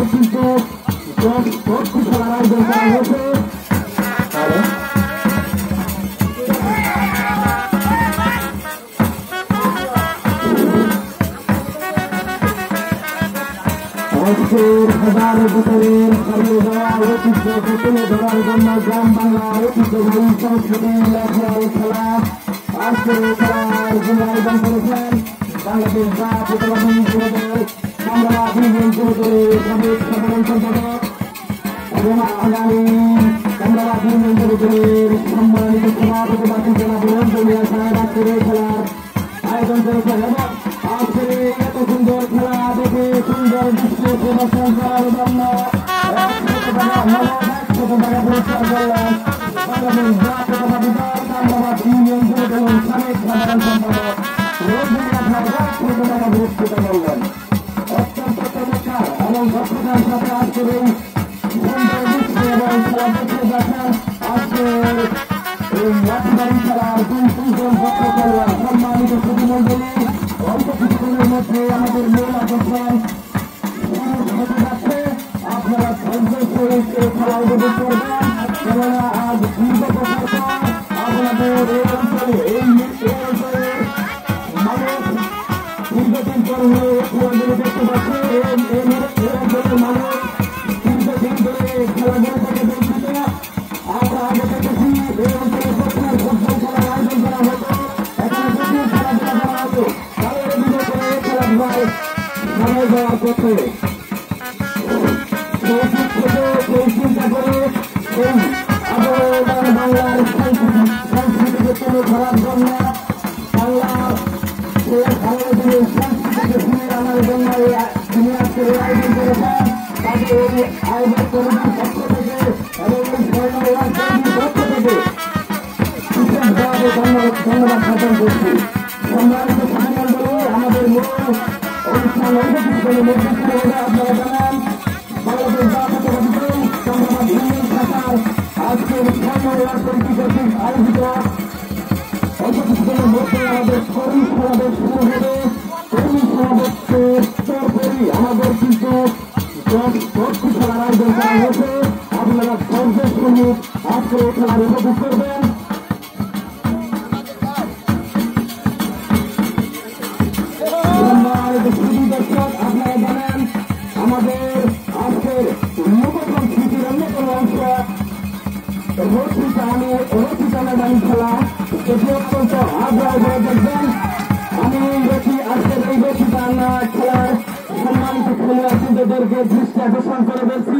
আমাদের কিন্তু খেলার আয়োজন করা হয়েছে। প্রধান ভিতরের হারিয়ে যাওয়া ঐতিহ্যকে তুলে ধরার জন্য গ্রাম বাংলার ঐতিহ্যবাহী সংস্কৃতি লেখার খেলা আজকের খেলার যিনি আয়োজন করেছেন বাংলাদেশ জাতীয়তাবাদী যুবদল বাংলা ইউনিয়ন যুবদলের সাবেক সাধারণ সম্পাদক এবং আগামী বাংলা ইউনিয়ন যুবদলের সম্মানিত সভাপতি বাসী জনাব রঞ্জনিয়া সাহেব আজকের খেলার আয়োজন করেছেন এবং আজকের এত সুন্দর খেলা দেখে সুন্দর দৃশ্য প্রদর্শন করার জন্য 100 টাকা পুরস্কার করলেন বাংলাদেশ জাতীয়তাবাদী দল বাংলাদেশ ইউনিয়ন যুবদলের সাবেক সাধারণ সম্পাদক রঞ্জনিয়া সাহেব 100 টাকা পুরস্কৃত করলেন। অত্যন্ত চমৎকার এবং দক্ষতার সাথে আজকের এই সুন্দর দৃশ্য এবং খেলা দেখতে যাচ্ছেন আজকের এই লাঠিবাড়ি খেলার 2 জন ভক্ত খেলোয়াড় সম্মানিত প্রতিমন্ডলী অল্প কিছুক্ষণের মধ্যে আমাদের মূল আকর্ষণ শুরু হতে যাচ্ছে। আপনারা ধৈর্যের সহিত এই খেলা উপভোগ করবেন কেননা আজ বিগত আপনাদের এই অঞ্চলে মানুষ দীর্ঘদিন পর হয়ে এই খেলাগুলো দেখতে পাচ্ছে। এই অঞ্চলের মানুষ দীর্ঘদিন ধরে এই খেলাগুলো থেকে দেখতে আমরা আগে দেখেছি এই অঞ্চলে প্রথমে ফুটবল খেলার আয়োজন করা হতো, এখানে প্রচুর খেলাধুলা করা হতো। তাদের বিজয় করে এই খেলাধুলায় সময় দেওয়ার পথে চিন্তা করে এই আবহাওয়ার বাংলার সংস্কৃতিকে তুলে ধরার জন্য বাংলার বাংলাদেশের সংস্কৃতিকে ফিরিয়ে আনার জন্য তিনি আজকে আয়োজন করেছেন। তাকে এই আয়োজন কমিটির পক্ষ থেকে এবং এই কমিটির পক্ষ থেকে বিশেষভাবে ধন্যবাদ জ্ঞাপন করছি। সম্মানিত প্রতিমন্ডলী আমাদের মূল অনুষ্ঠান নির্দিষ্ট হলে আপনারা জানান বাংলাদেশ জাতীয়তাবাদী দল বাংলাদেশ ইউনিয়ন শাখার আজকের কমিটি কর্তৃক আয়োজিত অল্প কিছুক্ষণের মধ্যে আমাদের কর্মী সমাবেশ শুরু হবে। কর্মী সমাবেশের পরপরই আমাদের কিন্তু খেলার আয়োজন করা হয়েছে। আপনারা ধৈর্যের সহিত আজকের খেলার উপভোগ করবেন। দর্শক আপনারা জানেন আমাদের আজকের লোকসংস্কৃতির অন্যতম অংশ রশি টানাটানি খেলা, যেটি অত্যন্ত আগ্রহ করে দেখবেন। আমি আজকের এই রশি টানা খেলার সম্মানিত খেলোয়াড়দেরকে দৃষ্টি আকর্ষণ করে বলছি